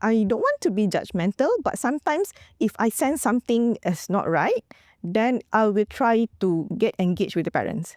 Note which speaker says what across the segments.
Speaker 1: I don't want to be judgmental, but sometimes if I sense something is not right, then I will try to get engaged with the parents.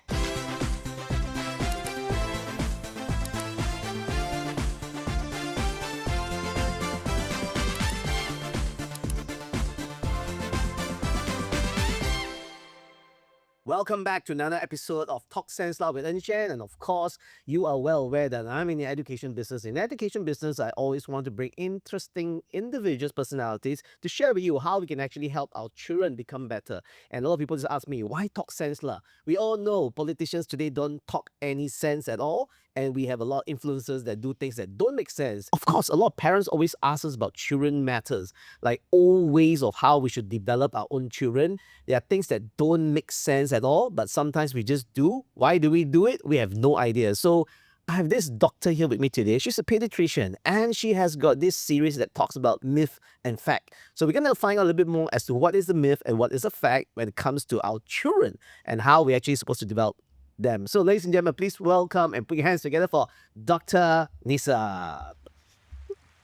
Speaker 2: Welcome back to another episode of Talk Sense Lah with Ernie Chen. And of course, you are well aware that I'm in the education business. In the education business, I always want to bring interesting individuals, personalities to share with you how we can actually help our children become better. And a lot of people just ask me, why talk sense lah? We all know politicians today don't talk any sense at all. And we have a lot of influencers that do things that don't make sense. Of course, a lot of parents always ask us about children matters, like old ways of how we should develop our own children. There are things that don't make sense at all, but sometimes we just do. Why do we do it? We have no idea. So I have this doctor here with me today. She's a pediatrician and she has got this series that talks about myth and fact. So we're going to find out a little bit more as to what is the myth and what is the fact when it comes to our children and how we're actually supposed to develop them. So ladies and gentlemen, please welcome and put your hands together for Dr. Nisa.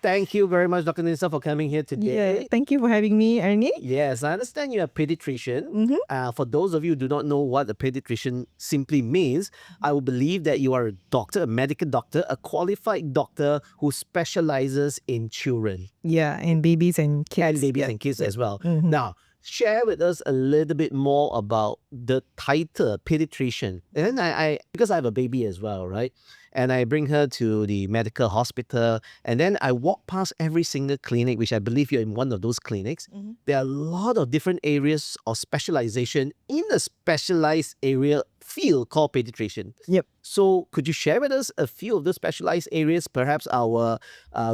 Speaker 2: Thank you very much, Dr. Nisa, for coming here today.
Speaker 1: Yeah, thank you for having me, Ernie.
Speaker 2: Yes, I understand you're a pediatrician.
Speaker 1: Mm-hmm.
Speaker 2: For those of you who do not know what a pediatrician simply means, I will believe that you are a doctor, a medical doctor, a qualified doctor who specializes in children.
Speaker 1: Yeah, and babies and kids.
Speaker 2: And babies and kids as well.
Speaker 1: Mm-hmm.
Speaker 2: Now, share with us a little bit more about the title pediatrician. And then because I have a baby as well, right? And I bring her to the medical hospital, and then I walk past every single clinic, which I believe you're in one of those clinics.
Speaker 1: Mm-hmm.
Speaker 2: There are a lot of different areas of specialization in a specialized area field called pediatrician.
Speaker 1: Yep.
Speaker 2: So could you share with us a few of the specialized areas? Perhaps our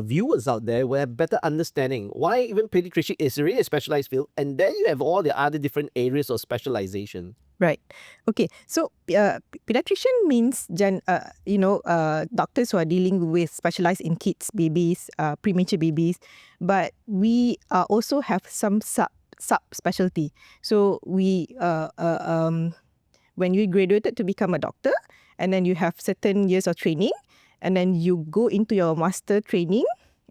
Speaker 2: viewers out there will have better understanding why even pediatrician is really a specialized field, and then you have all the other different areas of specialization.
Speaker 1: Right. Okay. So, pediatrician means doctors who are dealing with specialized in kids, babies, premature babies. But we also have some sub-specialty. So we when you graduated to become a doctor, and then you have certain years of training, and then you go into your master training,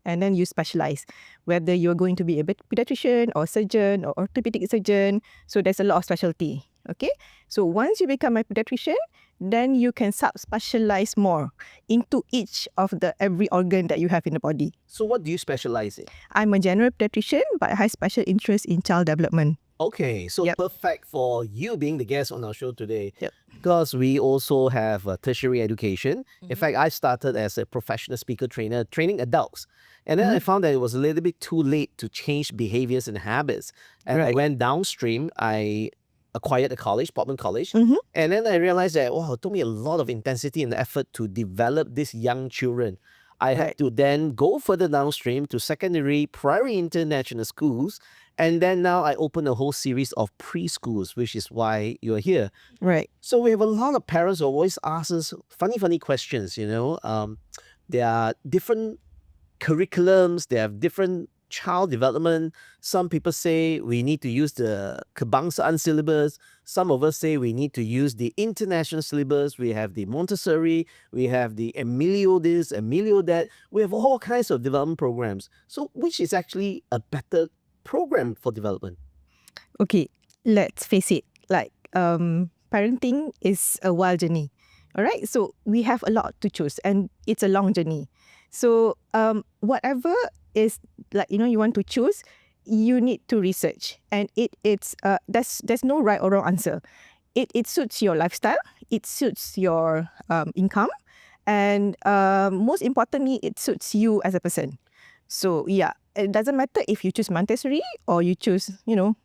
Speaker 1: and then you specialize, whether you're going to be a pediatrician or surgeon or orthopedic surgeon. So there's a lot of specialty. Okay, so once you become a pediatrician, then you can sub-specialize more into each of every organ that you have in the body.
Speaker 2: So what do you specialize in?
Speaker 1: I'm a general pediatrician, but I have special interest in child development.
Speaker 2: Okay, so
Speaker 1: Yep.
Speaker 2: perfect for you being the guest on our show today.
Speaker 1: Yep.
Speaker 2: Because we also have tertiary education. In fact, I started as a professional speaker trainer, training adults. And then I found that it was a little bit too late to change behaviors and habits. And I
Speaker 1: Right.
Speaker 2: went downstream. I acquired a college, PORTMAN College.
Speaker 1: Mhm.
Speaker 2: And then I realized that, wow, it took me a lot of intensity and effort to develop these young children. I had
Speaker 1: Right.
Speaker 2: to then go further downstream to secondary, primary international schools. And then now I open a whole series of preschools, which is why you're here.
Speaker 1: Right.
Speaker 2: So we have a lot of parents who always ask us funny questions, There are different curriculums, they have different child development. Some people say we need to use the Kebangsaan syllabus. Some of us say we need to use the international syllabus. We have the Montessori, we have the Emilio this, Emilio that. We have all kinds of development programs. So which is actually a better program for development?
Speaker 1: Okay, let's face it. Like, parenting is a wild journey. All right, so we have a lot to choose, and it's a long journey. So, whatever is you want to choose, you need to research, and there's no right or wrong answer. It suits your lifestyle, it suits your income, and most importantly, it suits you as a person. So yeah, it doesn't matter if you choose Montessori or you choose,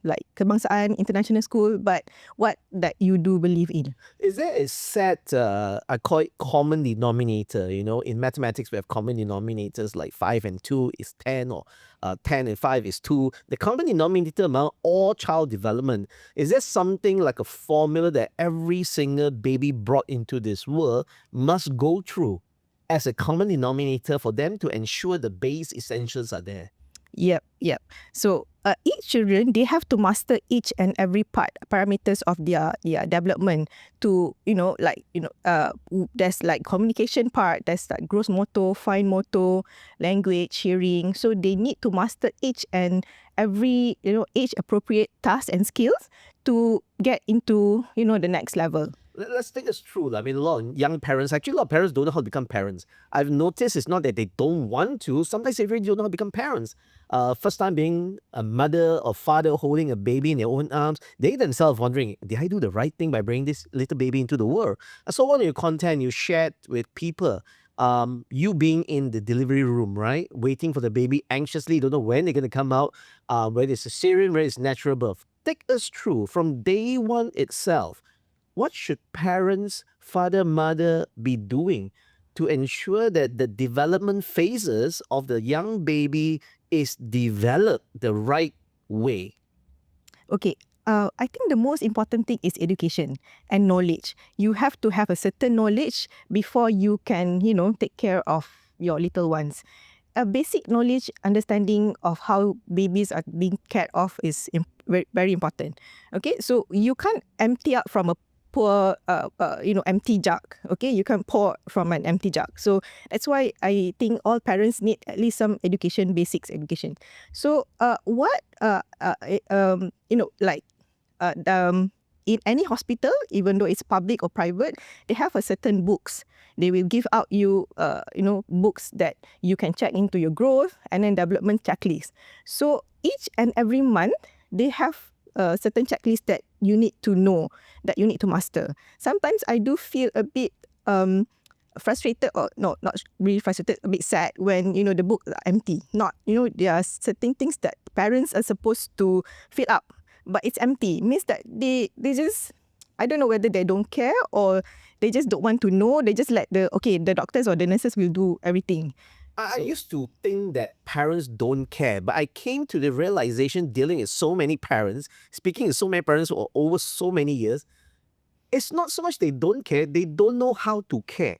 Speaker 1: like Kebangsaan International School, but what that you do believe in.
Speaker 2: Is there a set, I call it common denominator, in mathematics we have common denominators like 5 and 2 is 10 or 10 and 5 is 2. The common denominator among all child development, is there something like a formula that every single baby brought into this world must go through as a common denominator for them to ensure the base essentials are there?
Speaker 1: Yep. So each children, they have to master each and every parameters of their development to, there's like communication part, there's like gross motor, fine motor, language, hearing. So they need to master each and every, age appropriate tasks and skills to get into, the next level.
Speaker 2: Let's think this through. I mean, a lot of young parents, actually, a lot of parents don't know how to become parents. I've noticed it's not that they don't want to, sometimes they really don't know how to become parents. First time being a mother or father holding a baby in their own arms, they themselves wondering, did I do the right thing by bringing this little baby into the world? So one of your content you shared with people, you being in the delivery room, right? Waiting for the baby anxiously, don't know when they're going to come out, whether it's cesarean, whether it's natural birth. Take us through from day one itself. What should parents, father, mother be doing to ensure that the development phases of the young baby is developed the right way?
Speaker 1: Okay, I think the most important thing is education and knowledge. You have to have a certain knowledge before you can, take care of your little ones. A basic knowledge, understanding of how babies are being cared of is very, very important. Okay, so you can't empty out from a pour, empty jug. Okay, you can pour from an empty jug. So that's why I think all parents need at least some education, basics education. So in any hospital, even though it's public or private, they have a certain books. They will give out you, books that you can check into your growth and then development checklist. So each and every month, they have a certain checklist that you need to know, that you need to master. Sometimes I do feel a bit frustrated, or no, not really frustrated, a bit sad when, the books are empty. Not, there are certain things that parents are supposed to fill up, but it's empty. Means that they just, I don't know whether they don't care or they just don't want to know. They just let the doctors or the nurses will do everything.
Speaker 2: I used to think that parents don't care, but I came to the realization dealing with so many parents, speaking to so many parents for over so many years, it's not so much they don't care, they don't know how to care.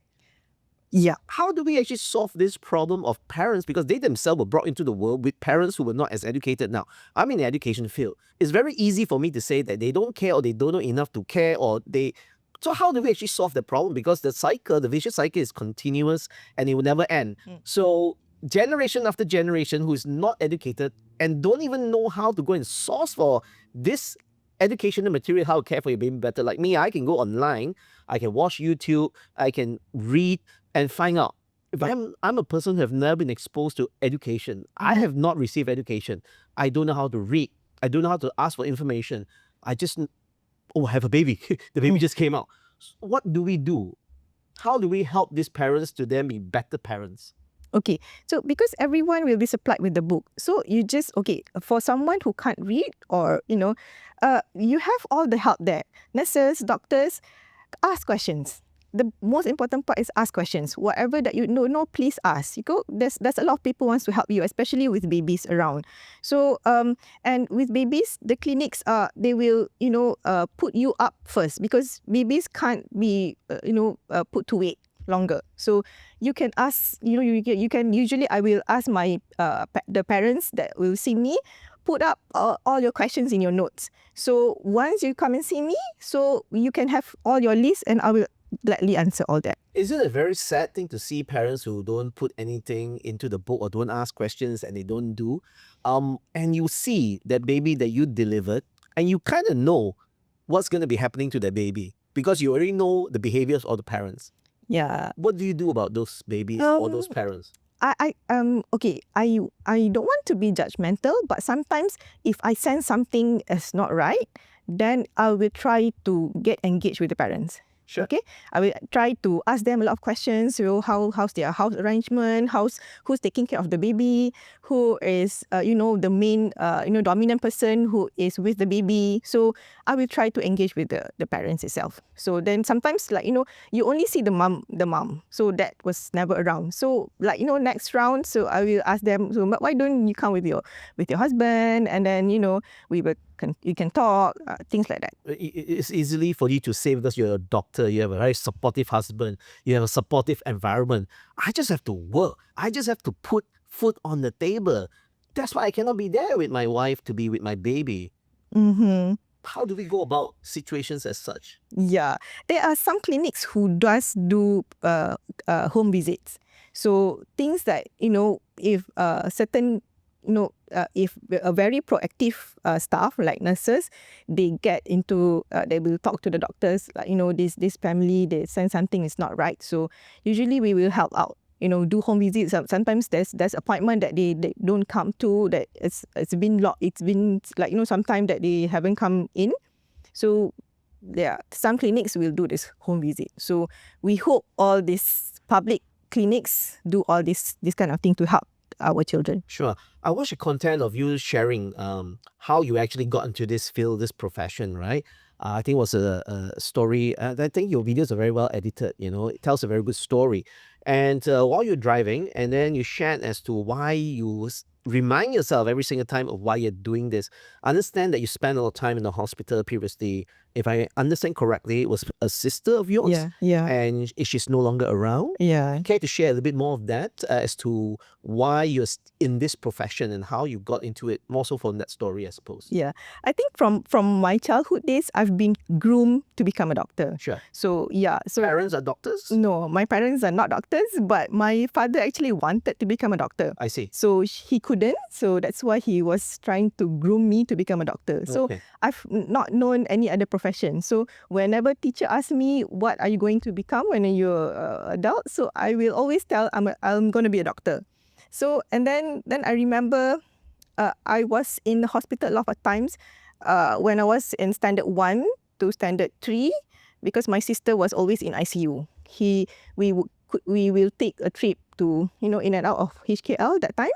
Speaker 1: Yeah.
Speaker 2: How do we actually solve this problem of parents? Because they themselves were brought into the world with parents who were not as educated. Now, I'm in the education field. It's very easy for me to say that they don't care or they don't know enough to care or they... So how do we actually solve the problem? Because the cycle, the vicious cycle is continuous and it will never end. So generation after generation who is not educated and don't even know how to go and source for this educational material, how to care for your baby better. Like me, I can go online, I can watch YouTube, I can read and find out. If I'm a person who have never been exposed to education, I have not received education. I don't know how to read. I don't know how to ask for information. I just, I have a baby. The baby just came out. What do we do? How do we help these parents to then be better parents?
Speaker 1: Okay, so because everyone will be supplied with the book, so you just, for someone who can't read or, you have all the help there. Nurses, doctors, ask questions. The most important part is ask questions. Whatever that you know, please ask. There's a lot of people wants to help you, especially with babies around. So and with babies, the clinics they will put you up first because babies can't be put to wait longer. So you can ask. You can usually I will ask my the parents that will see me. Put up all your questions in your notes. So once you come and see me, so you can have all your list and I will gladly answer all that.
Speaker 2: Is it a very sad thing to see parents who don't put anything into the book or don't ask questions and they don't do? And you see that baby that you delivered and you kind of know what's going to be happening to that baby because you already know the behaviors of the parents.
Speaker 1: Yeah.
Speaker 2: What do you do about those babies or those parents?
Speaker 1: I don't want to be judgmental, but sometimes if I sense something is not right, then I will try to get engaged with the parents.
Speaker 2: Sure.
Speaker 1: Okay, I will try to ask them a lot of questions. How's their house arrangement? Who's taking care of the baby? Who is the main dominant person who is with the baby? So I will try to engage with the parents itself. So then sometimes you only see the mom. So that was never around. So next round, so I will ask them. So why don't you come with your husband? And then you can talk, things like that.
Speaker 2: It's easily for you to say because you're a doctor, you have a very supportive husband, you have a supportive environment. I just have to work. I just have to put food on the table. that's why I cannot be there with my wife to be with my baby.
Speaker 1: Mm-hmm.
Speaker 2: How do we go about situations as such?
Speaker 1: Yeah, there are some clinics who does do home visits. So things that if certain if a very proactive staff like nurses, they get into they will talk to the doctors like this family, they sense something is not right. So usually we will help out. Do home visits. Sometimes there's appointment that they don't come to, that it's been like sometime that they haven't come in. So yeah, some clinics will do this home visit. So we hope all these public clinics do all this kind of thing to help our children.
Speaker 2: Sure. I watched the content of you sharing how you actually got into this field, this profession, right? I think it was a story. I think your videos are very well edited. It tells a very good story. And while you're driving, and then you shared as to why you remind yourself every single time of why you're doing this. I understand that you spent a lot of time in the hospital previously. If I understand correctly, it was a sister of yours.
Speaker 1: Yeah.
Speaker 2: And she's no longer around.
Speaker 1: Yeah.
Speaker 2: Care to share a little bit more of that as to why you're in this profession and how you got into it, more so from that story, I suppose.
Speaker 1: Yeah, I think from my childhood days, I've been groomed to become a doctor.
Speaker 2: Sure.
Speaker 1: So yeah, so
Speaker 2: Parents are doctors?
Speaker 1: no, my parents are not doctors, but my father actually wanted to become a doctor.
Speaker 2: I see.
Speaker 1: So he couldn't, so that's why he was trying to groom me to become a doctor. So
Speaker 2: Okay.
Speaker 1: I've not known any other profession. So whenever teacher asks me, what are you going to become when you're adult? So I will always tell I'm going to be a doctor. So and then I remember I was in the hospital a lot of times when I was in standard 1 to standard 3, because my sister was always in ICU. We will take a trip to in and out of HKL that time.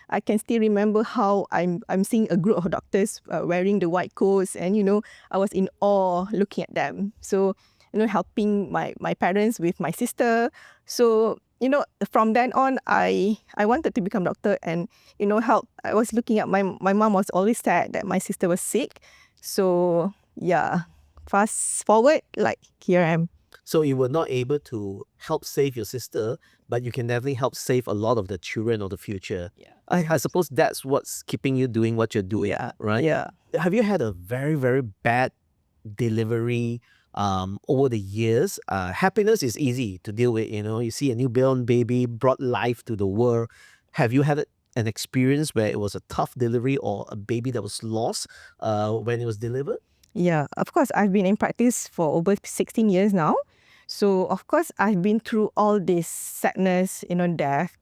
Speaker 1: I can still remember how I'm seeing a group of doctors wearing the white coats, and I was in awe looking at them. So helping my parents with my sister. So from then on, I wanted to become doctor and help. I was looking at my mom was always sad that my sister was sick. So yeah, fast forward, like here I am.
Speaker 2: So you were not able to help save your sister, but you can definitely help save a lot of the children of the future.
Speaker 1: Yeah.
Speaker 2: I suppose that's what's keeping you doing what you're doing, right?
Speaker 1: Yeah.
Speaker 2: Have you had a very, very bad delivery over the years? Happiness is easy to deal with. You see a newborn baby brought life to the world. Have you had an experience where it was a tough delivery or a baby that was lost when it was delivered?
Speaker 1: Yeah, of course, I've been in practice for over 16 years now. So, of course, I've been through all this sadness, death,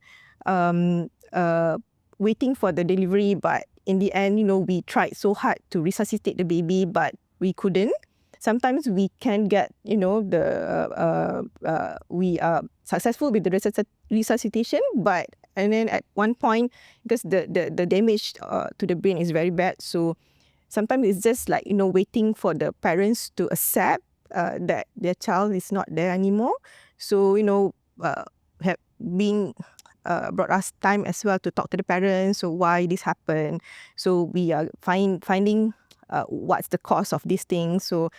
Speaker 1: um, waiting for the delivery. But in the end, we tried so hard to resuscitate the baby, but we couldn't. Sometimes we can get, we are successful with the resuscitation, and then at one point, because the damage to the brain is very bad, so sometimes it's just like waiting for the parents to accept that their child is not there anymore. So have been brought us time as well to talk to the parents. So why this happened? So we are finding what's the cause of this thing. So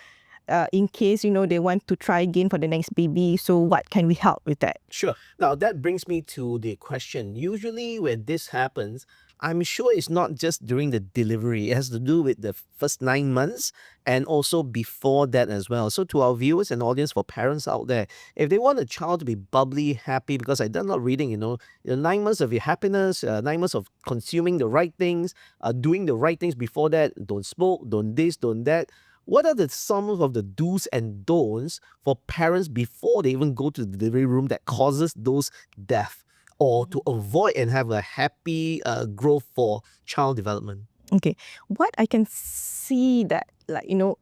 Speaker 1: in case they want to try again for the next baby, so what can we help with that?
Speaker 2: Sure. Now that brings me to the question. Usually when this happens, I'm sure it's not just during the delivery. It has to do with the first 9 months and also before that as well. So to our viewers and audience, for parents out there, if they want a child to be bubbly, happy, because I done a lot of reading, 9 months of your happiness, 9 months of consuming the right things, doing the right things before that, don't smoke, don't this, don't that. What are some of the do's and don'ts for parents before they even go to the delivery room that causes those deaths, or to avoid and have a happy growth for child development?
Speaker 1: Okay, what I can see that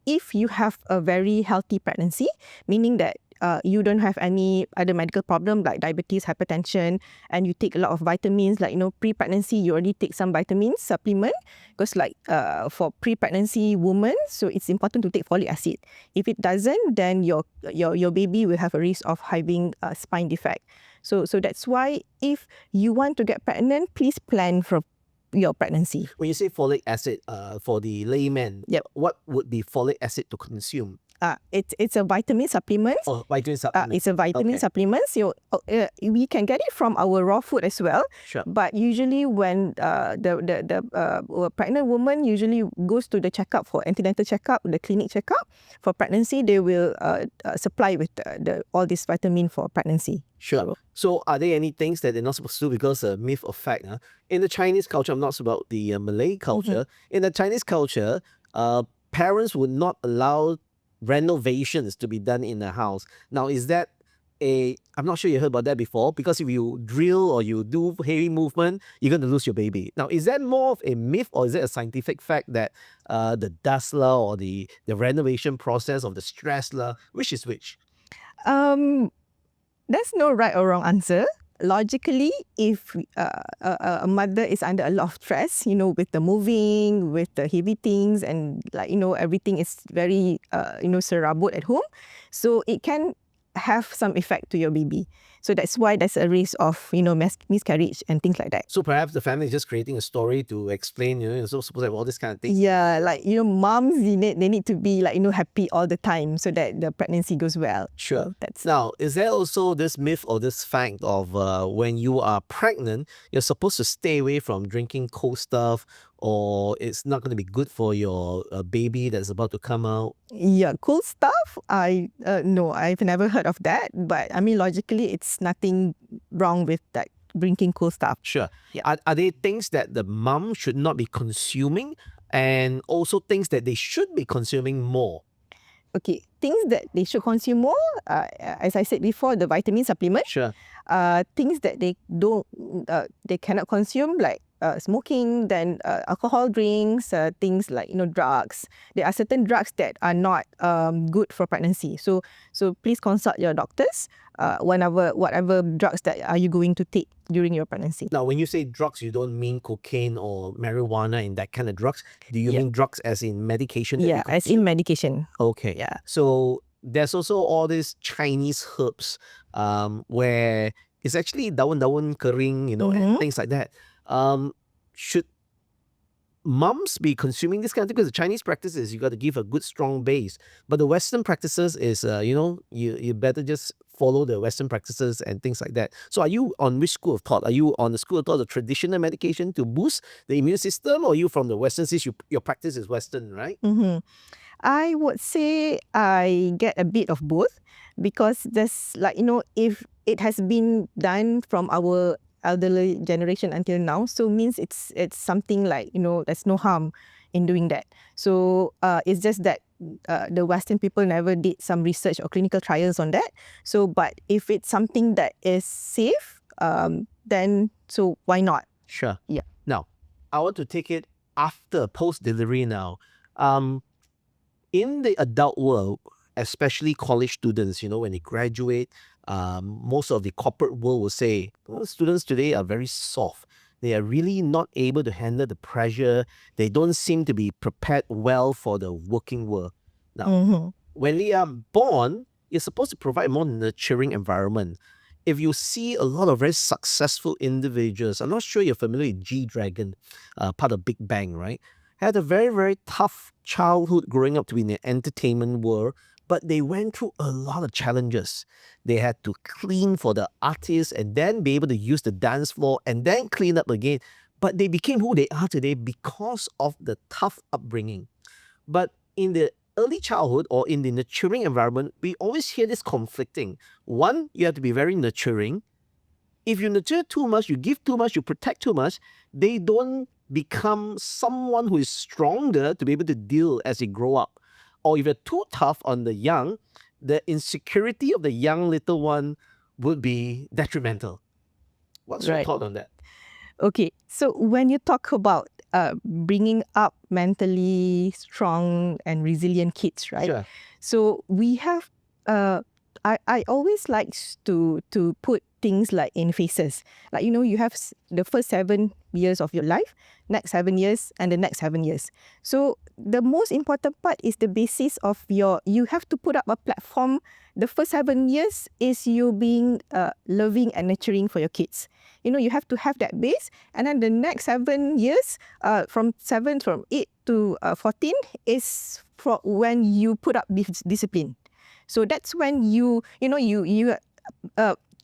Speaker 1: if you have a very healthy pregnancy, meaning that you don't have any other medical problem like diabetes, hypertension, and you take a lot of vitamins, like pre-pregnancy you already take some vitamins supplement, because for pre-pregnancy women, so it's important to take folic acid. If it doesn't, then your baby will have a risk of having a spine defect. So that's why if you want to get pregnant, please plan for your pregnancy.
Speaker 2: When you say folic acid, for the layman,
Speaker 1: Yep.
Speaker 2: what would be folic acid to consume?
Speaker 1: It's a vitamin supplement.
Speaker 2: Oh, vitamin supplement.
Speaker 1: It's a vitamin
Speaker 2: Okay.
Speaker 1: supplement. So we can get it from our raw food as well.
Speaker 2: Sure.
Speaker 1: But usually when the pregnant woman usually goes to the checkup for antenatal checkup, the clinic checkup for pregnancy, they will supply with all this vitamin for pregnancy.
Speaker 2: Sure. So are there any things that they're not supposed to do because myth or fact? In the Chinese culture, I'm not about the Malay culture. In the Chinese culture, parents would not allow renovations to be done in the house. Now, is that I'm not sure you heard about that before, because if you drill or you do heavy movement, you're going to lose your baby. Now, is that more of a myth or is it a scientific fact that the dust lah or the renovation process of the stress lah, which is which?
Speaker 1: There's no right or wrong answer. Logically, if a mother is under a lot of stress, with the moving, with the heavy things, and everything is very serabut at home, so it can have some effect to your baby. So that's why there's a risk of miscarriage and things like that.
Speaker 2: So perhaps the family is just creating a story to explain, you're so supposed to have all this kind of things.
Speaker 1: Yeah, moms, they need to be happy all the time so that the pregnancy goes well.
Speaker 2: Sure.
Speaker 1: So that's
Speaker 2: Now, is there also this myth or this fact of when you are pregnant, you're supposed to stay away from drinking cold stuff, or it's not going to be good for your baby that's about to come out?
Speaker 1: Yeah, cool stuff. No, I've never heard of that. But I mean, logically, it's nothing wrong with that drinking cool stuff.
Speaker 2: Sure.
Speaker 1: Yeah.
Speaker 2: Are there things that the mom should not be consuming, and also things that they should be consuming more?
Speaker 1: Okay, things that they should consume more, as I said before, the vitamin supplement.
Speaker 2: Sure.
Speaker 1: Things that they cannot consume, like smoking, then alcohol drinks, things like drugs. There are certain drugs that are not good for pregnancy. So please consult your doctors whatever drugs that are you going to take during your pregnancy.
Speaker 2: Now, when you say drugs, you don't mean cocaine or marijuana and that kind of drugs. Do you mean drugs as in medication?
Speaker 1: Yeah, as in medication.
Speaker 2: Okay.
Speaker 1: Yeah.
Speaker 2: So there's also all these Chinese herbs where it's actually daun-daun kering, and things like that. Should moms be consuming this kind of thing? Because the Chinese practice is you got to give a good strong base, but the Western practices is you better just follow the Western practices and things like that. So are you on which school of thought? Are you on the school of thought of traditional medication to boost the immune system, or are you from the Western, since your practice is Western, right?
Speaker 1: I would say I get a bit of both, because there's if it has been done from our elderly generation until now, so means it's something there's no harm in doing that. So it's just that the Western people never did some research or clinical trials on that. So but if it's something that is safe, then so why not?
Speaker 2: Sure.
Speaker 1: Yeah.
Speaker 2: Now, I want to take it after post-delivery now. In the adult world, especially college students, when they graduate, most of the corporate world will say, students today are very soft. They are really not able to handle the pressure. They don't seem to be prepared well for the working world. Now, when we are born, you're supposed to provide a more nurturing environment. If you see a lot of very successful individuals, I'm not sure you're familiar with G-Dragon, part of Big Bang, right? Had a very, very tough childhood growing up to be in the entertainment world, but they went through a lot of challenges. They had to clean for the artists and then be able to use the dance floor and then clean up again. But they became who they are today because of the tough upbringing. But in the early childhood or in the nurturing environment, we always hear this conflicting. One, you have to be very nurturing. If you nurture too much, you give too much, you protect too much, they don't become someone who is stronger to be able to deal as they grow up. Or if you're too tough on the young, the insecurity of the young little one would be detrimental. What's your thought on that?
Speaker 1: Okay, so when you talk about bringing up mentally strong and resilient kids, right?
Speaker 2: Sure.
Speaker 1: So we have, I always like to put things like in phases. Like, you have the first 7 years of your life, next 7 years, and the next 7 years. So the most important part is the basis of you have to put up a platform. The first 7 years is you being loving and nurturing for your kids. you have to have that base. And then the next 7 years, from 8 to 14 is when you put up discipline. So that's when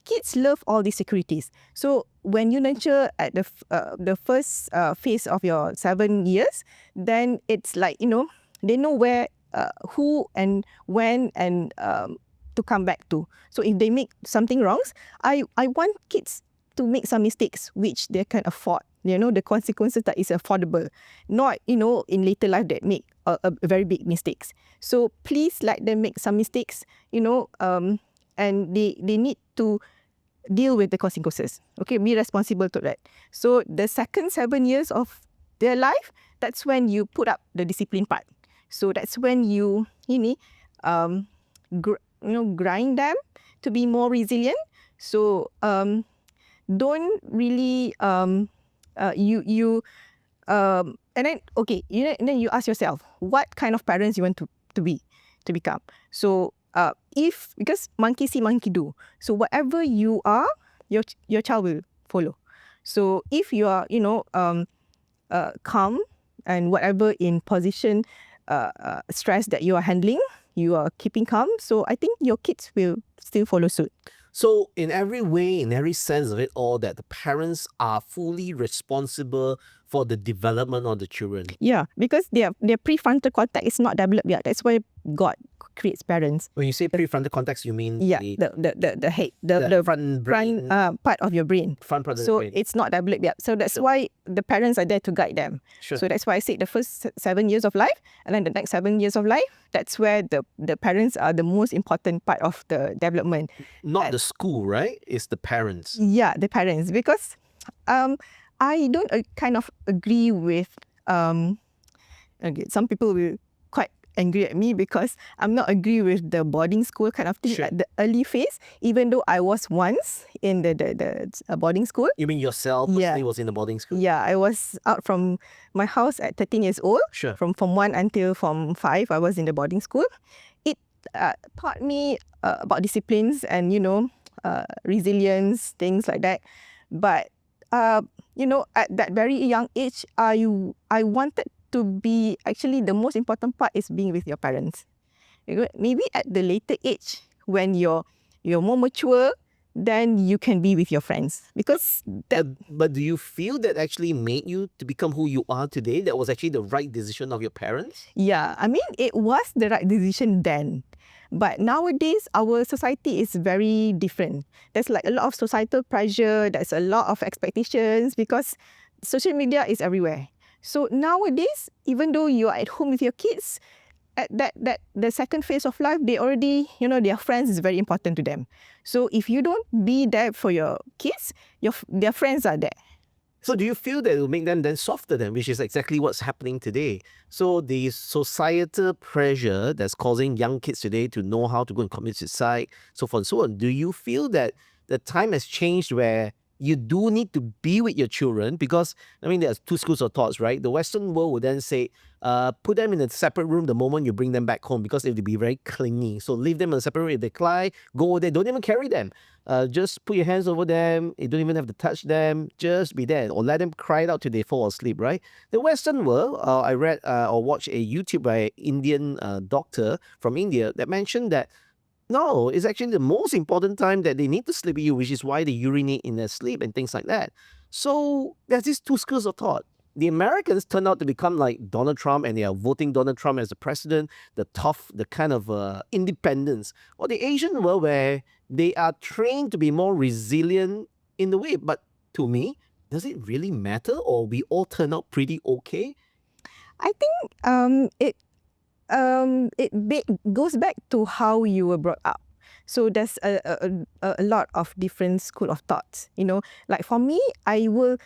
Speaker 1: kids love all these securities. So when you nurture at the first phase of your 7 years, then it's like, they know where, who and when and to come back to. So if they make something wrongs, I want kids to make some mistakes which they can afford. The consequences that is affordable, not in later life that make a very big mistakes. So please let them make some mistakes, and they need to deal with the consequences. Okay, be responsible to that. So the second 7 years of their life, that's when you put up the discipline part. So that's when you grind them to be more resilient. So don't really and then and then you ask yourself what kind of parents you want to become. So because monkey see, monkey do. So whatever you are, your child will follow. So if you are calm and whatever in position stress that you are handling, you are keeping calm. So I think your kids will still follow suit.
Speaker 2: So in every way, in every sense of it all, that the parents are fully responsible for the development of the children.
Speaker 1: Yeah, because their prefrontal cortex is not developed yet. That's why God creates parents.
Speaker 2: When you say prefrontal cortex, you mean
Speaker 1: the head, the
Speaker 2: front brain,
Speaker 1: part of your brain.
Speaker 2: Front part of
Speaker 1: so
Speaker 2: the brain.
Speaker 1: It's not developed yet. So that's why the parents are there to guide them.
Speaker 2: Sure.
Speaker 1: So that's why I said the first 7 years of life, and then the next 7 years of life, that's where the parents are the most important part of the development.
Speaker 2: Not the school, right? It's the parents.
Speaker 1: Yeah, the parents. Because I don't kind of agree with some people will quite angry at me because I'm not agree with the boarding school kind of thing.
Speaker 2: Sure.
Speaker 1: At the early phase, even though I was once in the boarding school.
Speaker 2: You mean yourself personally was in the boarding school?
Speaker 1: Yeah, I was out from my house at 13 years old.
Speaker 2: Sure.
Speaker 1: From Form 1 until Form 5, I was in the boarding school. It taught me about disciplines and, resilience, things like that. But, at that very young age, I wanted to be, actually the most important part is being with your parents. Maybe at the later age, when you're more mature, then you can be with your friends. Because
Speaker 2: but do you feel that actually made you to become who you are today? That was actually the right decision of your parents?
Speaker 1: Yeah, I mean, it was the right decision then. But nowadays, our society is very different. There's like a lot of societal pressure. There's a lot of expectations because social media is everywhere. So nowadays, even though you are at home with your kids, at that the second phase of life, they already, their friends is very important to them. So if you don't be there for your kids, their friends are there.
Speaker 2: So do you feel that it will make them then softer then, which is exactly what's happening today? So the societal pressure that's causing young kids today to know how to go and commit suicide, so forth and so on. Do you feel that the time has changed where you do need to be with your children? Because, I mean, there's two schools of thoughts, right? The Western world would then say, put them in a separate room the moment you bring them back home because they'll be very clingy. So leave them in a separate room. If they cry, go over there. Don't even carry them. Just put your hands over them. You don't even have to touch them. Just be there. Or let them cry it out till they fall asleep, right? The Western world, I read or watched a YouTube by an Indian doctor from India that mentioned that no, it's actually the most important time that they need to sleep with you, which is why they urinate in their sleep and things like that. So there's these two schools of thought. The Americans turned out to become like Donald Trump and they are voting Donald Trump as the president, the kind of independence. Or the Asian world where they are trained to be more resilient in the way. But to me, does it really matter or we all turn out pretty okay?
Speaker 1: I think it goes back to how you were brought up. So there's a lot of different school of thoughts. Like for me, I will,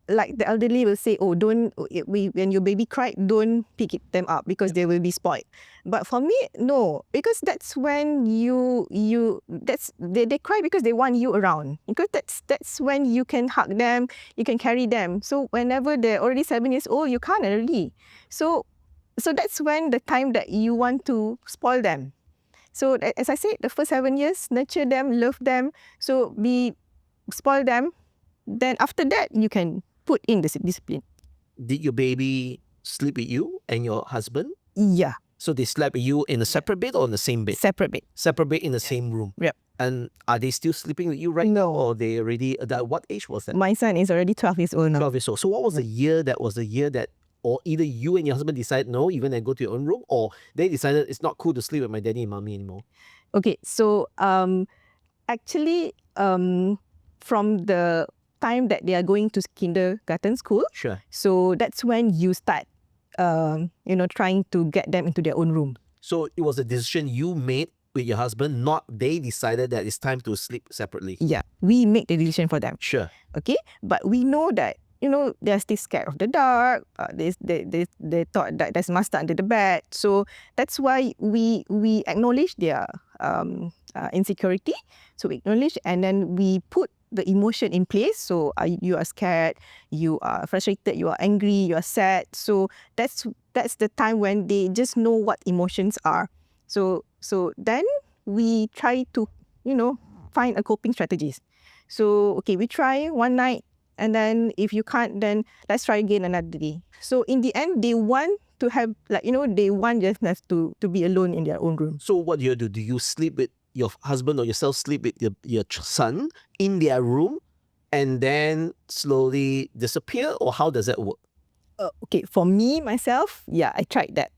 Speaker 1: like the elderly will say, oh, when your baby cried, don't pick them up because they will be spoiled. But for me, no, because that's when they cry because they want you around. Because that's when you can hug them, you can carry them. So whenever they're already 7 years old, you can't already. So that's when the time that you want to spoil them. So as I said, the first 7 years, nurture them, love them. So spoil them. then after that, you can put in the discipline.
Speaker 2: Did your baby sleep with you and your husband?
Speaker 1: Yeah,
Speaker 2: So they slept with you in a separate bed or in the same bed?
Speaker 1: separate bed.
Speaker 2: Separate bed in the same room.
Speaker 1: Yep.
Speaker 2: And are they still sleeping with you right now, or they already? What age was that?
Speaker 1: My son is already 12 years old now.
Speaker 2: 12 years old. So what was the year that, or either you and your husband decided no, you're gonna go to your own room, or they decided it's not cool to sleep with my daddy and mommy anymore?
Speaker 1: Okay, so actually, from the time that they are going to kindergarten school,
Speaker 2: Sure.
Speaker 1: so that's when you start, trying to get them into their own room.
Speaker 2: So it was a decision you made with your husband, not they decided that it's time to sleep separately.
Speaker 1: Yeah, we make the decision for them.
Speaker 2: Sure.
Speaker 1: Okay, but we know that they're still scared of the dark. They thought that there's master under the bed. So that's why we acknowledge their insecurity. So we acknowledge, and then we put the emotion in place. So you are scared, you are frustrated, you are angry, you are sad. So that's the time when they just know what emotions are. So then we try to find a coping strategies. So okay, we try one night, and then if you can't, then let's try again another day. So in the end, they want to have they want just have to be alone in their own room.
Speaker 2: So what do you do? Do you sleep with your husband or yourself, sleep with your son in their room and then slowly disappear, or how does that work?
Speaker 1: Okay, for me, myself, yeah, I tried that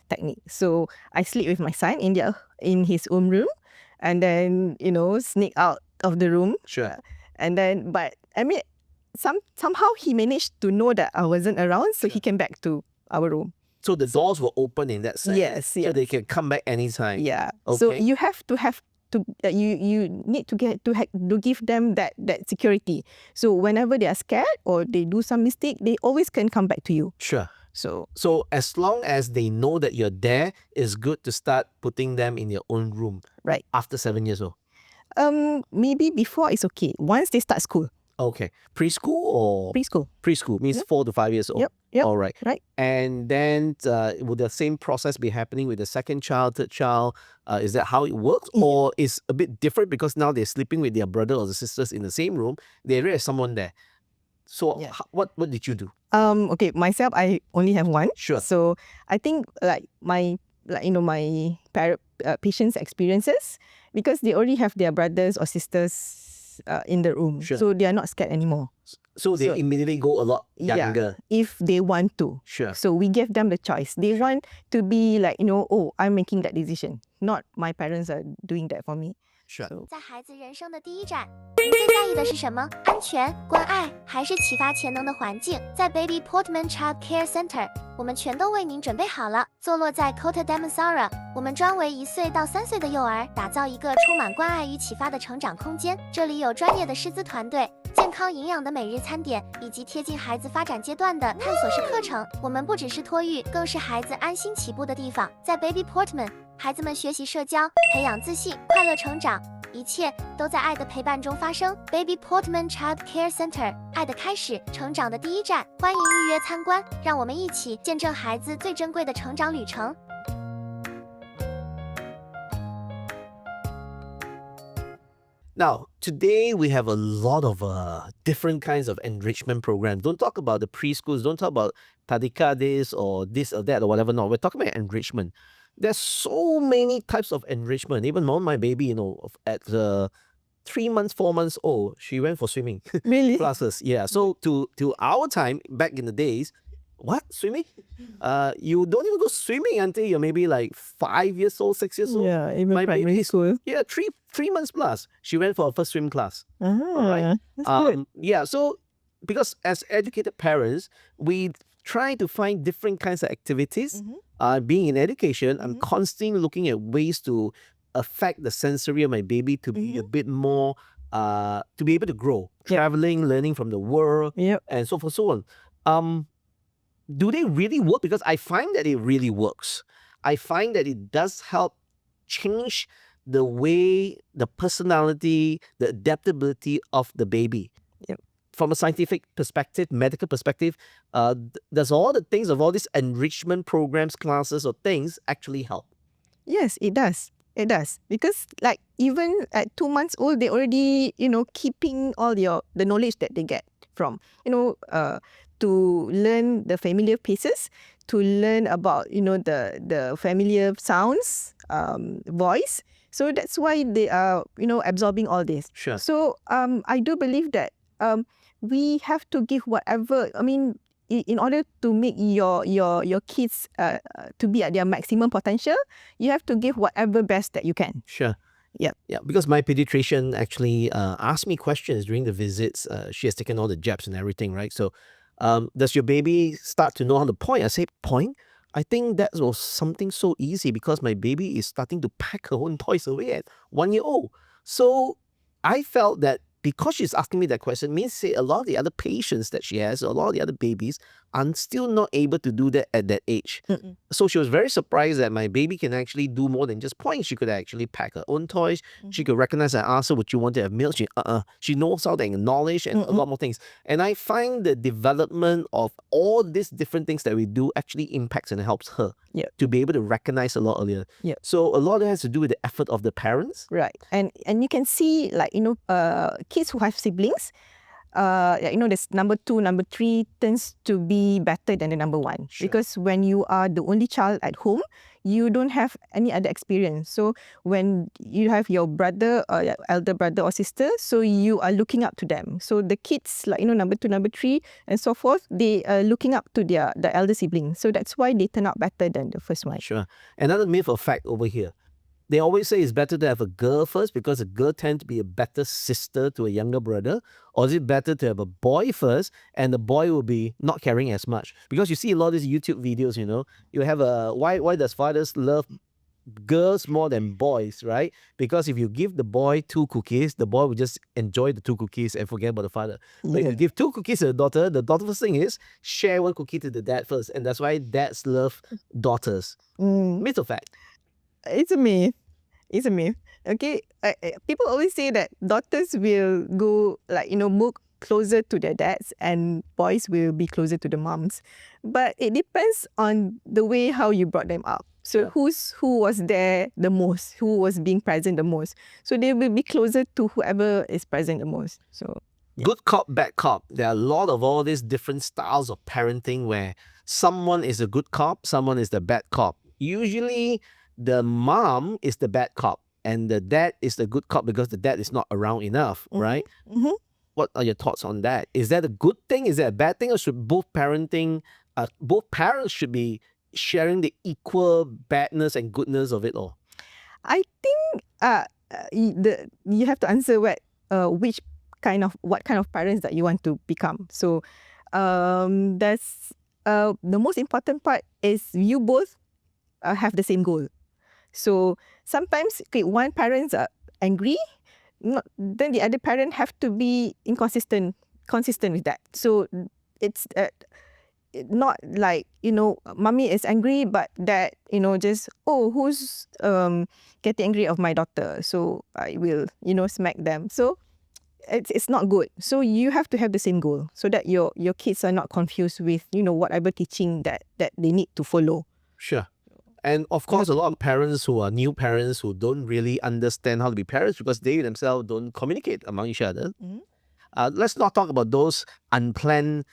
Speaker 1: technique. So I sleep with my son in his own room, and then sneak out of the room.
Speaker 2: Sure.
Speaker 1: And then, but I mean, somehow he managed to know that I wasn't around, so he came back to our room.
Speaker 2: So the doors were open in that sense.
Speaker 1: Yes.
Speaker 2: So they can come back anytime.
Speaker 1: Yeah.
Speaker 2: Okay.
Speaker 1: So you have to you need to give them that security. So whenever they are scared or they do some mistake, they always can come back to you.
Speaker 2: Sure.
Speaker 1: So
Speaker 2: as long as they know that you're there, it's good to start putting them in their own room.
Speaker 1: Right.
Speaker 2: After 7 years old.
Speaker 1: Maybe before is okay. Once they start school.
Speaker 2: Okay. Preschool or?
Speaker 1: Preschool.
Speaker 2: Preschool means 4 to 5 years old.
Speaker 1: Yep.
Speaker 2: All right.
Speaker 1: Right.
Speaker 2: And then will the same process be happening with the second child, third child? Is that how it works?
Speaker 1: Yeah.
Speaker 2: Or is a bit different because now they're sleeping with their brother or the sisters in the same room. They already have someone there. So
Speaker 1: Yeah.
Speaker 2: what did you do?
Speaker 1: Okay, myself, I only have one.
Speaker 2: Sure.
Speaker 1: So I think my patients' experiences, because they already have their brothers or sisters in the room.
Speaker 2: Sure.
Speaker 1: So they are not scared anymore.
Speaker 2: So they immediately go a lot
Speaker 1: Yeah.
Speaker 2: younger.
Speaker 1: If they want to.
Speaker 2: Sure.
Speaker 1: So we give them the choice. They want to be oh, I'm making that decision. Not my parents are doing that for me.
Speaker 2: Sure.
Speaker 3: 在孩子人生的第一站，您最在意的是什么？安全、关爱，还是启发潜能的环境？在 Baby Portman Child Care Center， 我们全都为您准备好了。坐落在 Kota Damansara， 我们专为1岁到3岁的幼儿打造一个充满关爱与启发的成长空间。这里有专业的师资团队、健康营养的每日餐点，以及贴近孩子发展阶段的探索式课程。我们不只是托育，更是孩子安心起步的地方。在 Baby Portman， 孩子们学习社交，培养自信，快乐成长。 一切都在爱的陪伴中发生。Baby Portman Child Care Center， 爱的开始，成长的第一站。欢迎预约参观，让我们一起见证孩子最珍贵的成长旅程。
Speaker 2: Now, today we have a lot of different kinds of enrichment programs. Don't talk about the preschools, don't talk about tadika this or that or whatever. No, we're talking about enrichment. There's so many types of enrichment. Even my baby, at 3 months, 4 months old, she went for swimming
Speaker 1: Really?
Speaker 2: classes. Yeah. So to our time, back in the days, what? Swimming? You don't even go swimming until you're maybe like 5 years old, 6 years old.
Speaker 1: Yeah, even
Speaker 2: My
Speaker 1: primary
Speaker 2: baby is-
Speaker 1: school.
Speaker 2: Yeah, three months plus. She went for her first swim class.
Speaker 1: Ah, that's good.
Speaker 2: Yeah, so because as educated parents, we try to find different kinds of activities. Being in education, I'm constantly looking at ways to affect the sensory of my baby to be a bit more, to be able to grow,
Speaker 1: Yep.
Speaker 2: traveling, learning from the world,
Speaker 1: Yep.
Speaker 2: and so forth, so on. Do they really work? Because I find that it really works. I find that it does help change the way, the personality, the adaptability of the baby.
Speaker 1: Yep.
Speaker 2: From a scientific perspective, medical perspective, does all the things of all these enrichment programs, classes, or things actually help?
Speaker 1: Yes, it does. It does, because like even at 2 months old, they already keeping all the knowledge that they get from to learn the familiar pieces, to learn about the familiar sounds, voice. So that's why they are absorbing all this.
Speaker 2: Sure.
Speaker 1: So I do believe that we have to give whatever. I mean, in order to make your kids to be at their maximum potential, you have to give whatever best that you can.
Speaker 2: Sure.
Speaker 1: Yep.
Speaker 2: Yeah, because my pediatrician actually asked me questions during the visits. She has taken all the jabs and everything, right? So, does your baby start to know how to point? I say, point? I think that was something so easy because my baby is starting to pack her own toys away at 1 year old. So, I felt that because she's asking me that question, means say a lot of the other patients that she has, a lot of the other babies, are still not able to do that at that age. So she was very surprised that my baby can actually do more than just point. She could actually pack her own toys. She could recognize and ask her, would you want to have milk? She knows how to acknowledge and a lot more things. And I find the development of all these different things that we do actually impacts and helps her to be able to recognize a lot earlier.
Speaker 1: Yep.
Speaker 2: So a lot of it has to do with the effort of the parents.
Speaker 1: Right. And you can see, like, kids who have siblings, this number 2, number 3 tends to be better than the number 1.
Speaker 2: Sure.
Speaker 1: Because when you are the only child at home, you don't have any other experience. So when you have your brother or your elder brother or sister, so you are looking up to them. So the kids, like, number 2, number 3 and so forth, they are looking up to the elder sibling. So that's why they turn out better than the first one.
Speaker 2: Sure. Another myth or fact over here. They always say it's better to have a girl first because a girl tends to be a better sister to a younger brother. Or is it better to have a boy first and the boy will be not caring as much? Because you see a lot of these YouTube videos, you have why does fathers love girls more than boys, right? Because if you give the boy 2 cookies, the boy will just enjoy the 2 cookies and forget about the father. But if you give 2 cookies to the daughter first thing is share 1 cookie to the dad first. And that's why dads love daughters. Myth or fact?
Speaker 1: It's a myth. It's a myth. Okay, people always say that daughters will go, like, move closer to their dads and boys will be closer to the moms. But it depends on the way how you brought them up. So who was there the most, who was being present the most. So they will be closer to whoever is present the most. So
Speaker 2: good cop, bad cop. There are a lot of all these different styles of parenting where someone is a good cop, someone is the bad cop. Usually the mom is the bad cop and the dad is the good cop because the dad is not around enough, right? What are your thoughts on that? Is that a good thing? Is that a bad thing? Or should both parents should be sharing the equal badness and goodness of it all?
Speaker 1: I think you have to answer what kind of parents that you want to become. So that's the most important part is you both have the same goal. So sometimes one parents are angry, then the other parent have to be consistent with that. So it's not like mommy is angry but dad just who's getting angry of my daughter, so I will smack them. So it's not good. So you have to have the same goal so that your kids are not confused with whatever teaching that they need to follow.
Speaker 2: Sure. And of course, a lot of parents who are new parents who don't really understand how to be parents because they themselves don't communicate among each other. Let's not talk about those unplanned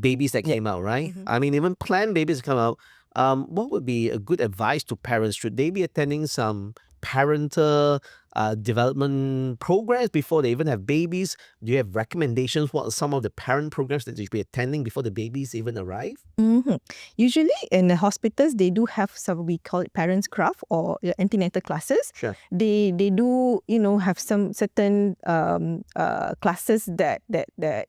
Speaker 2: babies that came out, right? I mean, even planned babies come out. What would be a good advice to parents? Should they be attending some parental development programs before they even have babies? Do you have recommendations? What are some of the parent programs that they should be attending before the babies even arrive?
Speaker 1: Usually in the hospitals, they do have some, we call it parents craft or antenatal classes.
Speaker 2: Sure.
Speaker 1: They do have some certain classes that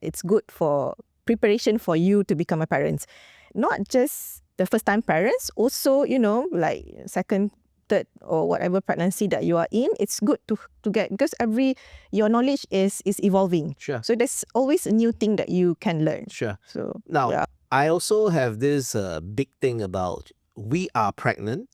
Speaker 1: it's good for preparation for you to become a parent. Not just the first time parents, also like second, third or whatever pregnancy that you are in, it's good to get, because your knowledge is evolving.
Speaker 2: Sure.
Speaker 1: So there's always a new thing that you can learn.
Speaker 2: Sure.
Speaker 1: So
Speaker 2: now,
Speaker 1: yeah.
Speaker 2: I also have this big thing about we are pregnant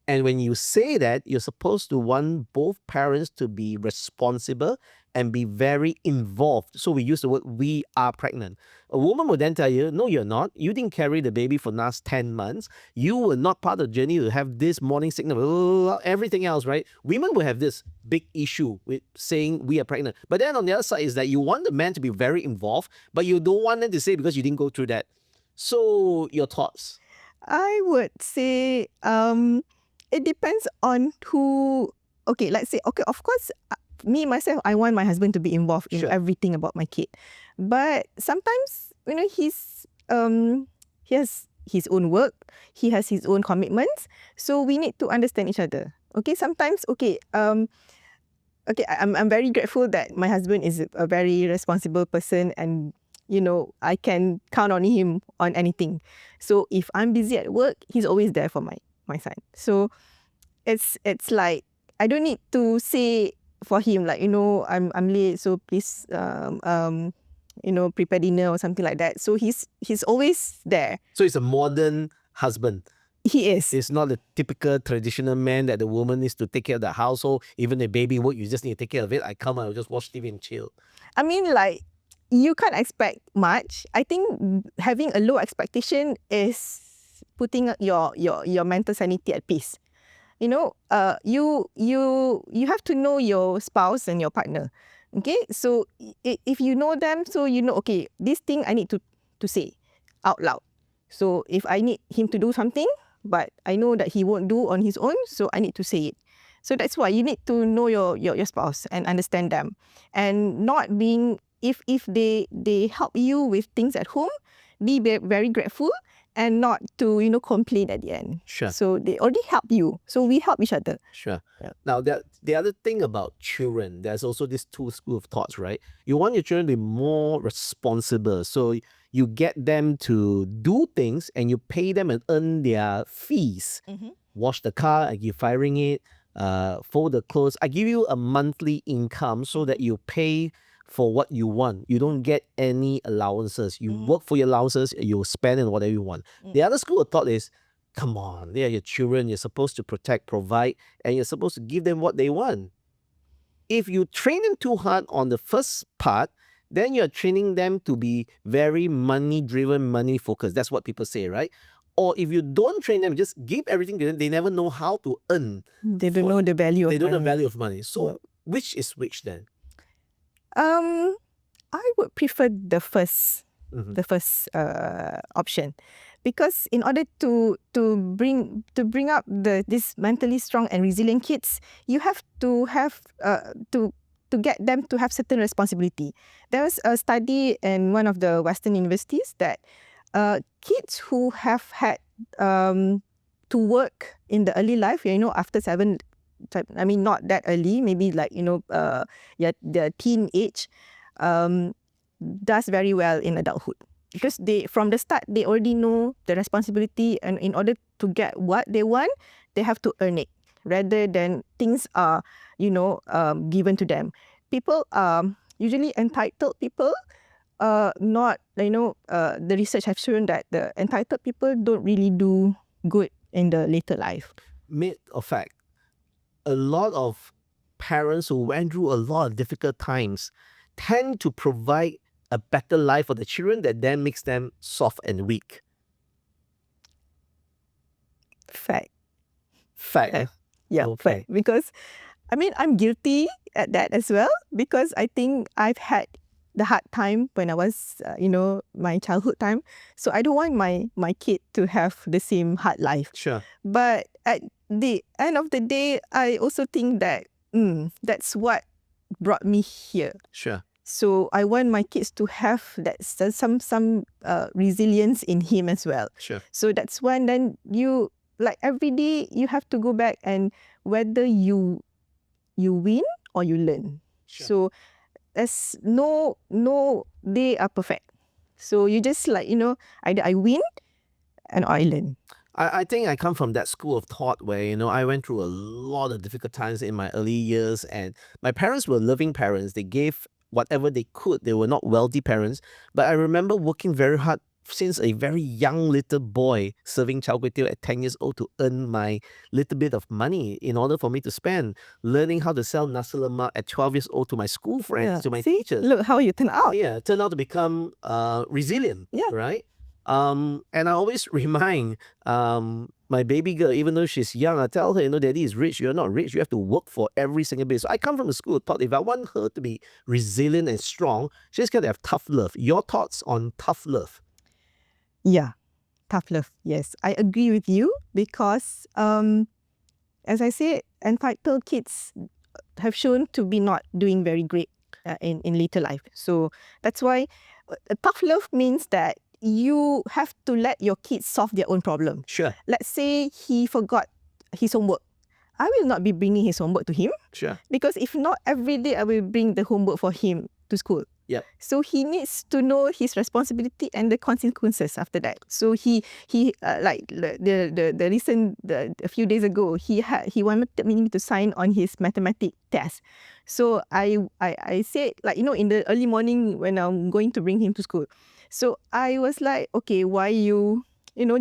Speaker 2: And when you say that, you're supposed to want both parents to be responsible and be very involved. So we use the word "we are pregnant." A woman will then tell you, "No, you're not. You didn't carry the baby for the last 10 months. You were not part of the journey to have this morning sickness, everything else, right?" Women will have this big issue with saying we are pregnant. But then on the other side is that you want the man to be very involved, but you don't want them to say because you didn't go through that. So your thoughts?
Speaker 1: I would say it depends on who. Okay, let's say, okay, of course, me myself, I want my husband to be involved in
Speaker 2: Sure.
Speaker 1: everything about my kid. But sometimes, he has his own work, he has his own commitments, so we need to understand each other. Okay, sometimes, okay, I'm very grateful that my husband is a very responsible person, and I can count on him on anything. So if I'm busy at work, he's always there for my son. So it's like I don't need to say for him, like, I'm late, so please prepare dinner or something like that. So he's always there.
Speaker 2: So it's a modern husband.
Speaker 1: He is.
Speaker 2: It's not the typical traditional man that the woman needs to take care of the household. Even the baby work, you just need to take care of it. I come, I'll just watch TV and chill.
Speaker 1: I mean, like, you can't expect much. I think having a low expectation is putting your mental sanity at peace. You have to know your spouse and your partner. Okay, so if you know them, so okay, this thing I need to say out loud. So if I need him to do something, but I know that he won't do on his own, so I need to say it. So that's why you need to know your spouse and understand them, and not being, if they help you with things at home, be very grateful and not to complain at the end.
Speaker 2: Sure.
Speaker 1: So they already help you, so we help each other.
Speaker 2: Sure.
Speaker 1: Yeah.
Speaker 2: Now, the other thing about children, there's also this two school of thoughts, right? You want your children to be more responsible. So you get them to do things and you pay them and earn their fees. Wash the car, I give firing it, fold the clothes. I give you a monthly income so that you pay for what you want. You don't get any allowances. You work for your allowances, you spend on whatever you want. The other school of thought is, come on, they are your children. You're supposed to protect, provide, and you're supposed to give them what they want. If you train them too hard on the first part, then you're training them to be very money-driven, money-focused. That's what people say, right? Or if you don't train them, just give everything to them, they never know how to earn.
Speaker 1: They don't know the value of
Speaker 2: They don't know the
Speaker 1: money.
Speaker 2: value of money. So which is which then?
Speaker 1: I would prefer the first option, because in order to bring up this mentally strong and resilient kids, you have to have to get them to have certain responsibility. There was a study in one of the Western universities that kids who have had to work in the early life, after 7, I mean, not that early, maybe like, the teen age, does very well in adulthood. Because from the start, they already know the responsibility, and in order to get what they want, they have to earn it, rather than things are, given to them. People are usually entitled people, not, the research have shown that the entitled people don't really do good in the later life.
Speaker 2: Matter of fact, a lot of parents who went through a lot of difficult times tend to provide a better life for the children that then makes them soft and weak.
Speaker 1: Fact.
Speaker 2: Fact.
Speaker 1: Yeah,
Speaker 2: Okay.
Speaker 1: fact. Because, I mean, I'm guilty at that as well, because I think I've had the hard time when I was, my childhood time. So I don't want my kid to have the same hard life.
Speaker 2: Sure.
Speaker 1: But at the end of the day, I also think that that's what brought me here.
Speaker 2: Sure.
Speaker 1: So I want my kids to have that some resilience in him as well.
Speaker 2: Sure.
Speaker 1: So that's when then you, like, every day you have to go back, and whether you win or you learn.
Speaker 2: Sure.
Speaker 1: So there's no day are perfect. So you just, like, either I win and I learn.
Speaker 2: I think I come from that school of thought where, I went through a lot of difficult times in my early years, and my parents were loving parents. They gave whatever they could. They were not wealthy parents, but I remember working very hard since a very young little boy serving char kway teow at 10 years old to earn my little bit of money in order for me to spend, learning how to sell nasi lemak at 12 years old to my school friends, to my
Speaker 1: See,
Speaker 2: teachers.
Speaker 1: look how you turn out.
Speaker 2: Yeah, turned out to become resilient,
Speaker 1: Yeah.
Speaker 2: right? And I always remind my baby girl, even though she's young, I tell her, daddy is rich, you're not rich, you have to work for every single bit. So I come from a school thought if I want her to be resilient and strong, she's got to have tough love. Your thoughts on tough love?
Speaker 1: Yeah, tough love. Yes, I agree with you because, as I said, entitled kids have shown to be not doing very great in later life. So that's why tough love means that you have to let your kids solve their own problem.
Speaker 2: Sure.
Speaker 1: Let's say he forgot his homework. I will not be bringing his homework to him
Speaker 2: Sure.
Speaker 1: because if not, every day I will bring the homework for him to school.
Speaker 2: Yep.
Speaker 1: So he needs to know his responsibility and the consequences after that. So he like a few days ago, he wanted me to sign on his mathematics test. So I said, like, in the early morning when I'm going to bring him to school. So I was like, okay, why you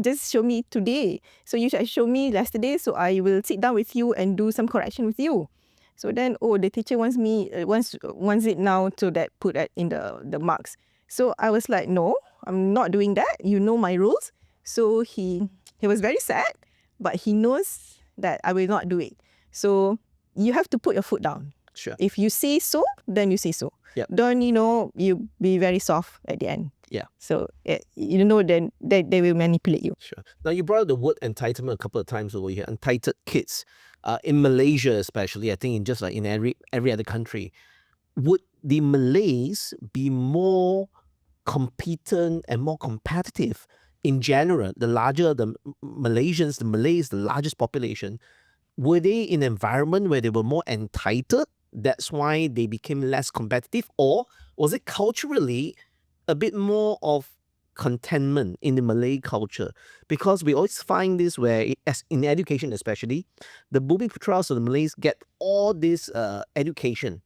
Speaker 1: just show me today. So you should show me yesterday, so I will sit down with you and do some correction with you. So then, the teacher wants it now to put that in the marks. So I was like, no, I'm not doing that. You know my rules. So he was very sad, but he knows that I will not do it. So you have to put your foot down.
Speaker 2: Sure.
Speaker 1: If you say so, then you say so.
Speaker 2: Yep.
Speaker 1: Don't, you be very soft at the end.
Speaker 2: Yeah.
Speaker 1: So, then they will manipulate you.
Speaker 2: Sure. Now, you brought up the word entitlement a couple of times over here. Entitled kids. In Malaysia especially, I think in just like in every other country, would the Malays be more competent and more competitive in general? The larger the Malays, the largest population, were they in an environment where they were more entitled? That's why they became less competitive? Or was it culturally a bit more of contentment in the Malay culture? Because we always find this where, as in education especially, the Bumi Putras of the Malays get all this education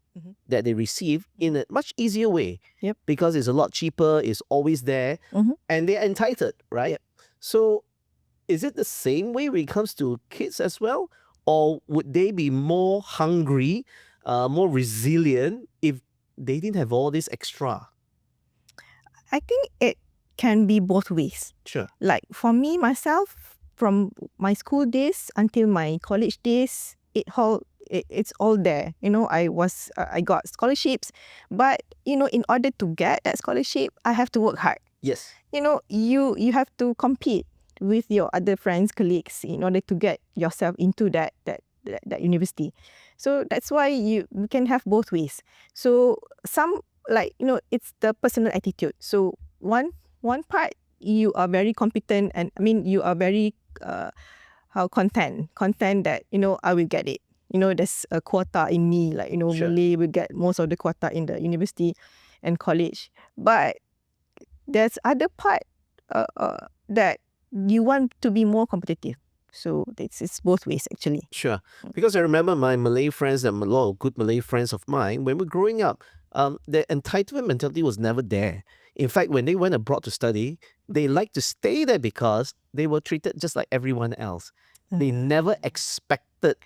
Speaker 2: that they receive in a much easier way.
Speaker 1: Yep.
Speaker 2: Because it's a lot cheaper, it's always there, and they're entitled, right?
Speaker 1: Yep.
Speaker 2: So is it the same way when it comes to kids as well? Or would they be more hungry, more resilient if they didn't have all this extra?
Speaker 1: I think it can be both ways.
Speaker 2: Sure.
Speaker 1: Like for me, myself, from my school days until my college days, it's all there. I got scholarships, but in order to get that scholarship, I have to work hard.
Speaker 2: Yes.
Speaker 1: You have to compete with your other friends, colleagues, in order to get yourself into that university. So that's why you can have both ways. So some, it's the personal attitude. So one part, you are very competent, and you are very content that I will get it. There's a quota in me,
Speaker 2: Sure.
Speaker 1: Malay will get most of the quota in the university and college. But there's other part that you want to be more competitive. So it's both ways actually.
Speaker 2: Sure. Because I remember my Malay friends, and a lot of good Malay friends of mine, when we were growing up, the entitlement mentality was never there. In fact, when they went abroad to study, they liked to stay there because they were treated just like everyone else. They never expected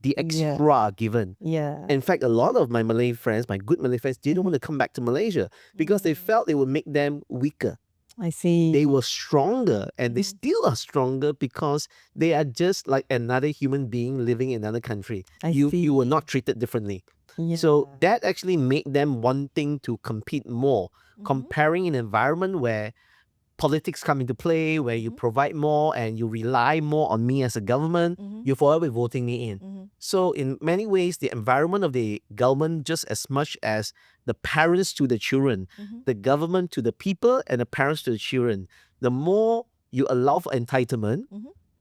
Speaker 2: the extra given.
Speaker 1: Yeah.
Speaker 2: In fact, a lot of my Malay friends, my good Malay friends, didn't want to come back to Malaysia because they felt it would make them weaker.
Speaker 1: I see.
Speaker 2: They were stronger, and they still are stronger because they are just like another human being living in another country.
Speaker 1: I
Speaker 2: You
Speaker 1: see.
Speaker 2: were not treated differently.
Speaker 1: Yeah.
Speaker 2: So that actually made them wanting to compete more, comparing an environment where politics come into play, where you provide more and you rely more on me as a government, you're forever voting me in. So in many ways, the environment of the government, just as much as the parents to the children, the government to the people, and the parents to the children, the more you allow for entitlement,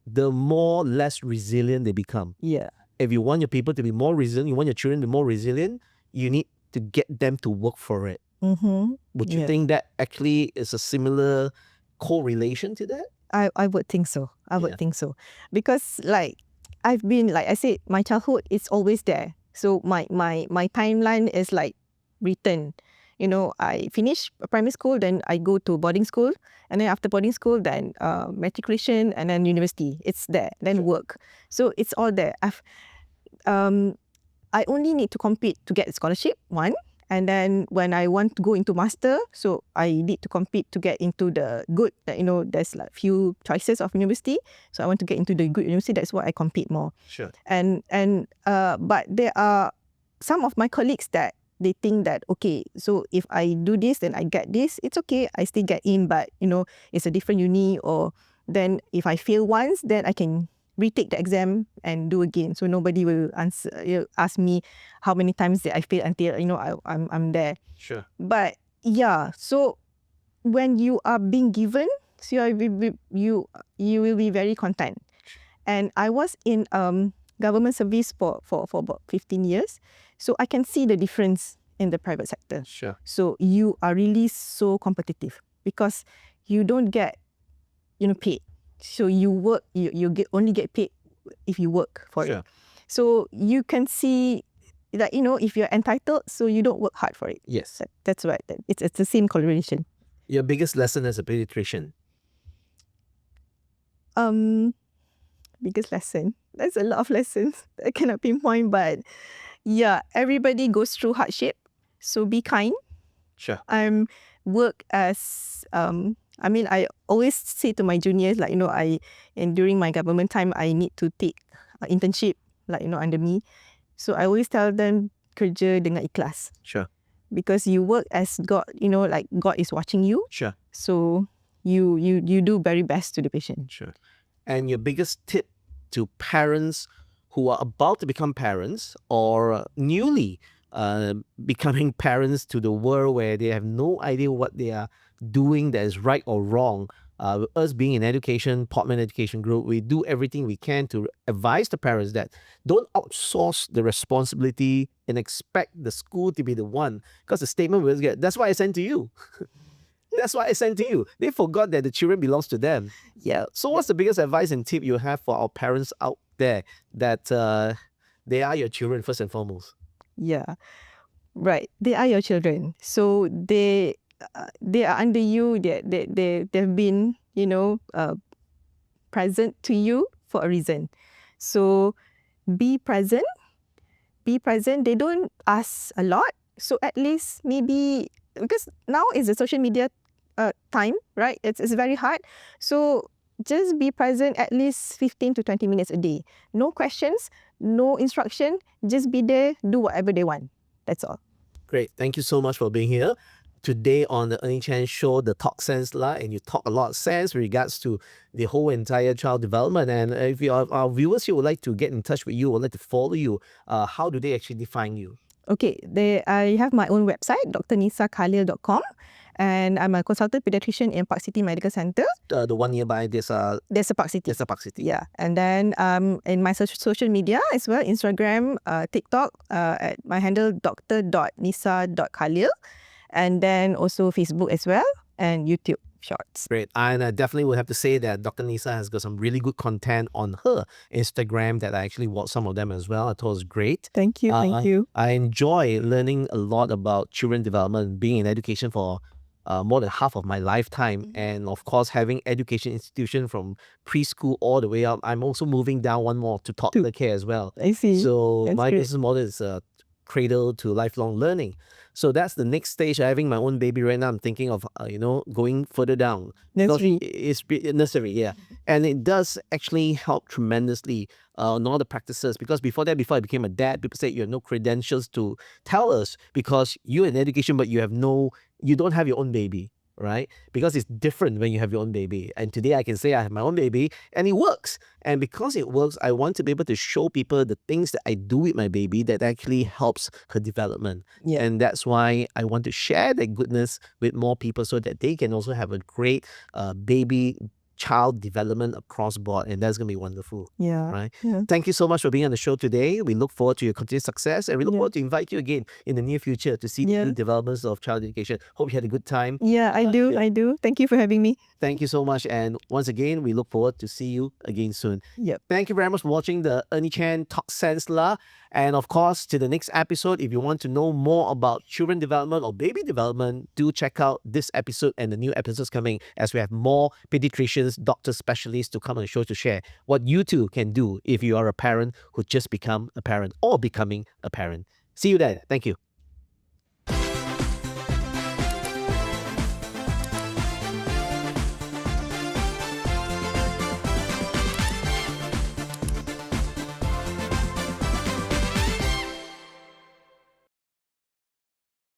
Speaker 2: the more less resilient they become.
Speaker 1: Yeah.
Speaker 2: If you want your people to be more resilient, you want your children to be more resilient, you need to get them to work for it. Would you
Speaker 1: Yeah.
Speaker 2: think that actually is a similar correlation to that?
Speaker 1: I would think so. I would
Speaker 2: Yeah.
Speaker 1: think so. Because I've been, like I said, my childhood is always there. So my timeline is like written. I finish primary school, then I go to boarding school, and then after boarding school, then matriculation, and then university. It's there. Then work. So it's all there. I only need to compete to get a scholarship, one. And then when I want to go into master, so I need to compete to get into the good, there's like few choices of university. So I want to get into the good university. That's why I compete more.
Speaker 2: Sure.
Speaker 1: But there are some of my colleagues that they think that, okay, so if I do this, then I get this. It's okay. I still get in, but it's a different uni. Or then if I fail once, then I can retake the exam and do again. So nobody will ask me how many times did I fail until I'm there.
Speaker 2: Sure.
Speaker 1: But yeah, so when you are being given, so you will be very content. And I was in government service for about 15 years, so I can see the difference in the private sector.
Speaker 2: Sure.
Speaker 1: So you are really so competitive because you don't get paid. So you work, you only get paid if you work for
Speaker 2: Sure.
Speaker 1: it. So you can see that, if you're entitled, so you don't work hard for it.
Speaker 2: Yes.
Speaker 1: That's right. It's the same correlation.
Speaker 2: Your biggest lesson as a pediatrician?
Speaker 1: Biggest lesson. There's a lot of lessons I cannot pinpoint, but yeah, everybody goes through hardship. So be kind.
Speaker 2: Sure.
Speaker 1: Work as I always say to my juniors, during my government time, I need to take internship, under me. So I always tell them, kerja dengan ikhlas.
Speaker 2: Sure.
Speaker 1: Because you work as God, God is watching you.
Speaker 2: Sure.
Speaker 1: So you do very best to the patient.
Speaker 2: Sure. And your biggest tip to parents who are about to become parents or newly becoming parents to the world where they have no idea what they are doing that is right or wrong. Us being in education, PORTMAN Education Group, we do everything we can to advise the parents that don't outsource the responsibility and expect the school to be the one. Because the statement we always get, that's why I sent to you. That's why I sent to you. They forgot that the children belongs to them.
Speaker 1: Yeah.
Speaker 2: So what's the biggest advice and tip you have for our parents out there that they are your children first and foremost?
Speaker 1: Yeah. Right. They are your children. So they are under you. They've been, present to you for a reason. So be present. Be present. They don't ask a lot. So at least maybe, because now is the social media time, right? It's very hard. So just be present at least 15 to 20 minutes a day. No questions, no instruction. Just be there, do whatever they want. That's all.
Speaker 2: Great. Thank you so much for being here. Today on the Ernie Chen show, the Talk Sense La, and you talk a lot of sense with regards to the whole entire child development. And if our viewers here would like to get in touch with you, would like to follow you, how do they actually find you?
Speaker 1: Okay, I have my own website, drnisakhalil.com, and I'm a consultant pediatrician in Park City Medical Centre.
Speaker 2: The one nearby, there's a
Speaker 1: Park City.
Speaker 2: There's a Park City.
Speaker 1: Yeah, and then in my social media as well, Instagram, TikTok, at my handle dr.nisa.khalil, and then also Facebook as well, and YouTube Shorts.
Speaker 2: Great. And I definitely would have to say that Dr. Nisa has got some really good content on her Instagram that I actually watched some of them as well. I thought it was great.
Speaker 1: Thank you. Thank you.
Speaker 2: I enjoy learning a lot about children development, being in education for more than half of my lifetime. And of course, having education institution from preschool all the way up. I'm also moving down one more to toddler care as well.
Speaker 1: I see.
Speaker 2: So
Speaker 1: That's
Speaker 2: my
Speaker 1: great.
Speaker 2: business model is cradle to lifelong learning. So that's the next stage. Having my own baby right now, I'm thinking of going further down.
Speaker 1: Nursery.
Speaker 2: It's nursery, yeah, and it does actually help tremendously on all the practices. Because before I became a dad, people say you have no credentials to tell us because you're in education, but you don't have your own baby. Right? Because it's different when you have your own baby. And today I can say I have my own baby and it works. And because it works, I want to be able to show people the things that I do with my baby that actually helps her development.
Speaker 1: Yeah.
Speaker 2: And that's why I want to share that goodness with more people so that they can also have a great baby child development across board, and that's going to be wonderful.
Speaker 1: Yeah.
Speaker 2: Right.
Speaker 1: Yeah.
Speaker 2: Thank you so much for being on the show today. We look forward to your continued success, and we look
Speaker 1: Yeah.
Speaker 2: forward to invite you again in the near future to see
Speaker 1: Yeah.
Speaker 2: the developments of child education. Hope you had a good time.
Speaker 1: Yeah, I do.
Speaker 2: yeah.
Speaker 1: I do. Thank you for having me.
Speaker 2: Thank you so much. And once again, we look forward to see you again soon.
Speaker 1: Yep.
Speaker 2: Thank you very much for watching the Ernie Chen Talk Sense La. And of course, to the next episode, if you want to know more about children development or baby development, do check out this episode and the new episodes coming, as we have more pediatricians, doctors, specialists to come on the show to share what you too can do if you are a parent who just become a parent or becoming a parent. See you then. Thank you.